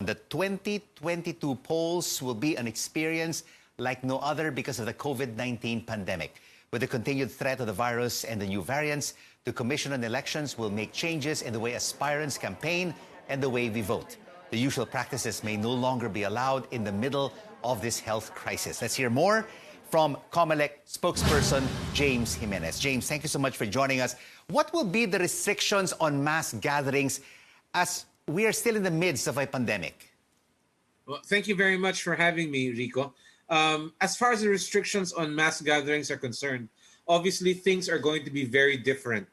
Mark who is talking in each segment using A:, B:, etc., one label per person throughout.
A: the 2022 polls will be an experience like no other because of the COVID-19 pandemic. With the continued threat of the virus and the new variants, the Commission on Elections will make changes in the way aspirants campaign and the way we vote. The usual practices may no longer be allowed in the middle of this health crisis. Let's hear more from Comelec Spokesperson James Jimenez. James, thank you so much for joining us. What will be the restrictions on mass gatherings as we are still in the midst of a pandemic?
B: Well, thank you very much for having me, Rico. As far as the restrictions on mass gatherings are concerned, obviously things are going to be very different.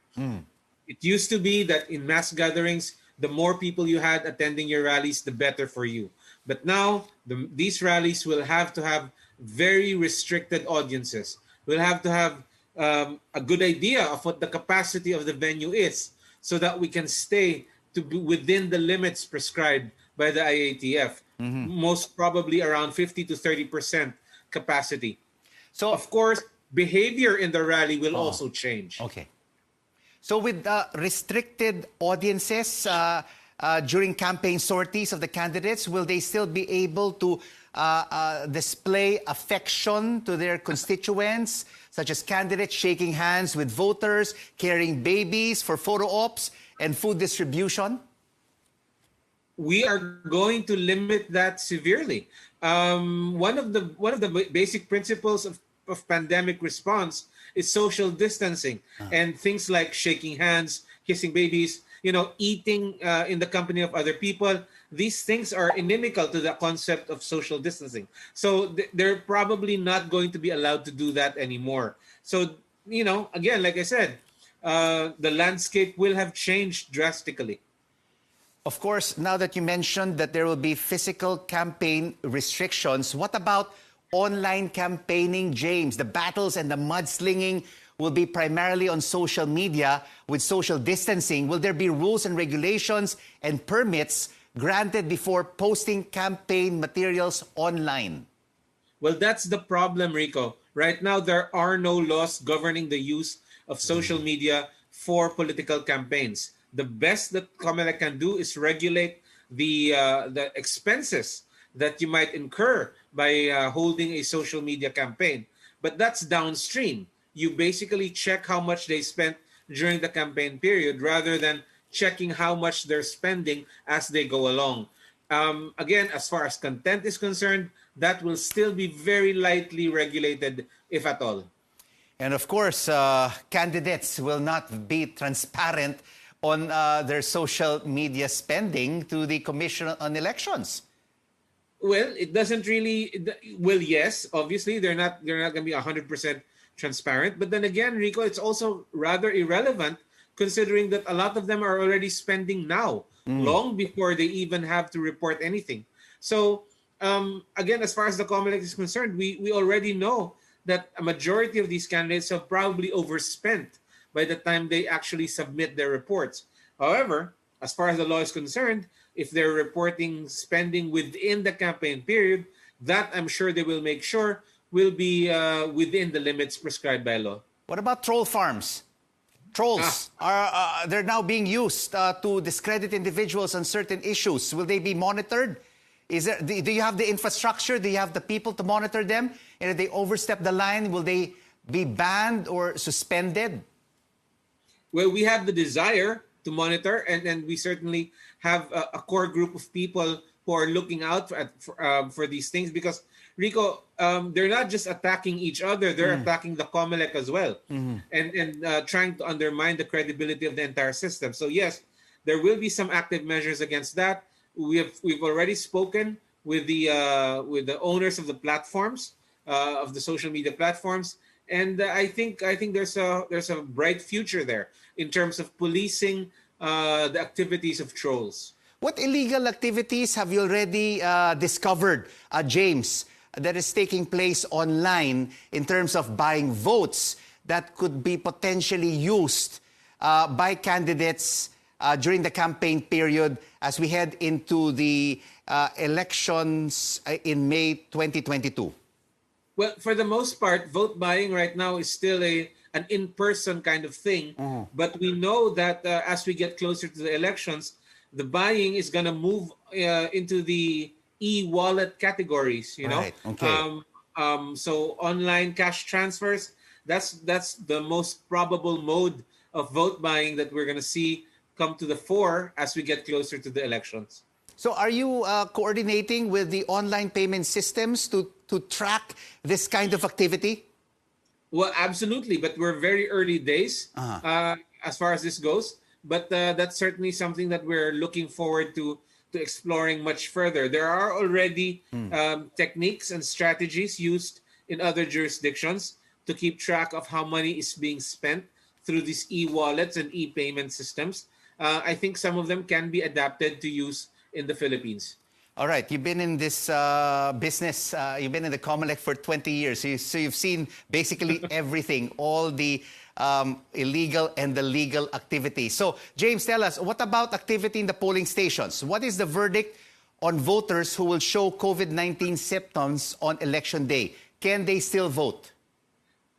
B: It used to be that in mass gatherings, the more people you had attending your rallies, the better for you. But now, these rallies will have to have very restricted audiences. We'll have to have a good idea of what the capacity of the venue is so that we can stay to be within the limits prescribed by the IATF. Most probably around 50 to 30% capacity. So, of course, behavior in the rally will also change.
A: Okay. So with restricted audiences during campaign sorties of the candidates, will they still be able to display affection to their constituents, such as candidates shaking hands with voters, carrying babies for photo ops and food distribution?
B: We are going to limit that severely. One of the basic principles of pandemic response is social distancing and things like shaking hands, kissing babies, eating in the company of other people. These things are inimical to the concept of social distancing. So they're probably not going to be allowed to do that anymore. So, again, like I said, the landscape will have changed drastically.
A: Of course, now that you mentioned that there will be physical campaign restrictions, what about online campaigning, James? The battles and the mudslinging will be primarily on social media with social distancing. Will there be rules and regulations and permits granted before posting campaign materials online?
B: Well, that's the problem, Rico. Right now, there are no laws governing the use of social media for political campaigns. The best that Comelec can do is regulate the expenses that you might incur by holding a social media campaign. But that's downstream. You basically check how much they spent during the campaign period rather than checking how much they're spending as they go along. Again, as far as content is concerned, that will still be very lightly regulated, if at all.
A: And of course, candidates will not be transparent on their social media spending to the Commission on Elections.
B: Well, it doesn't really. Well, yes, obviously they're not going to be 100% transparent. But then again, Rico, it's also rather irrelevant considering that a lot of them are already spending now, long before they even have to report anything. So again, as far as the Comelec is concerned, we already know that a majority of these candidates have probably overspent by the time they actually submit their reports. However, as far as the law is concerned, if they're reporting spending within the campaign period, that I'm sure they will make sure will be within the limits prescribed by law.
A: What about troll farms? Trolls they're now being used to discredit individuals on certain issues. Will they be monitored? Do you have the infrastructure? Do you have the people to monitor them? And if they overstep the line, will they be banned or suspended?
B: Well, we have the desire to monitor, and we certainly have a core group of people who are looking out for these things because, Rico, they're not just attacking each other, they're attacking the Comelec as well and trying to undermine the credibility of the entire system. So yes, there will be some active measures against that. We've already spoken with the owners of the platforms, of the social media platforms, and I think there's a bright future there in terms of policing the activities of trolls.
A: What illegal activities have you already discovered, James, that is taking place online in terms of buying votes that could be potentially used by candidates during the campaign period as we head into the elections in May 2022?
B: Well, for the most part, vote buying right now is still an in-person kind of thing. But we know that as we get closer to the elections, the buying is going to move into the e-wallet categories, you know.
A: Right. Okay.
B: So online cash transfers, that's the most probable mode of vote buying that we're going to see come to the fore as we get closer to the elections.
A: So are you coordinating with the online payment systems to track this kind of activity?
B: Well, absolutely, but we're very early days as far as this goes. But that's certainly something that we're looking forward to exploring much further. There are already techniques and strategies used in other jurisdictions to keep track of how money is being spent through these e-wallets and e-payment systems. I think some of them can be adapted to use in the Philippines.
A: All right, you've been in this business, you've been in the Comelec for 20 years, so you've seen basically everything, all the illegal and the legal activity. So, James, tell us, what about activity in the polling stations? What is the verdict on voters who will show COVID-19 symptoms on election day? Can they still vote?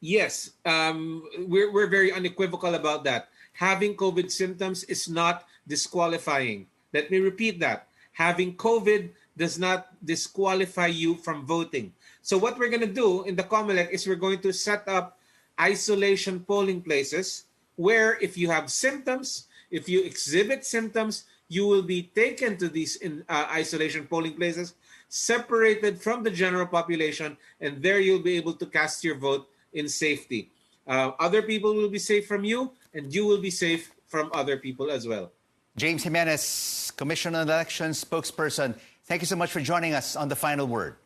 B: Yes, we're very unequivocal about that. Having COVID symptoms is not disqualifying. Let me repeat that. Having COVID does not disqualify you from voting. So what we're going to do in the Comelec is we're going to set up isolation polling places where if you have symptoms, if you exhibit symptoms, you will be taken to these isolation polling places, separated from the general population, and there you'll be able to cast your vote in safety. Other people will be safe from you, and you will be safe from other people as well.
A: James Jimenez, Commission on Elections spokesperson, thank you so much for joining us on The Final Word.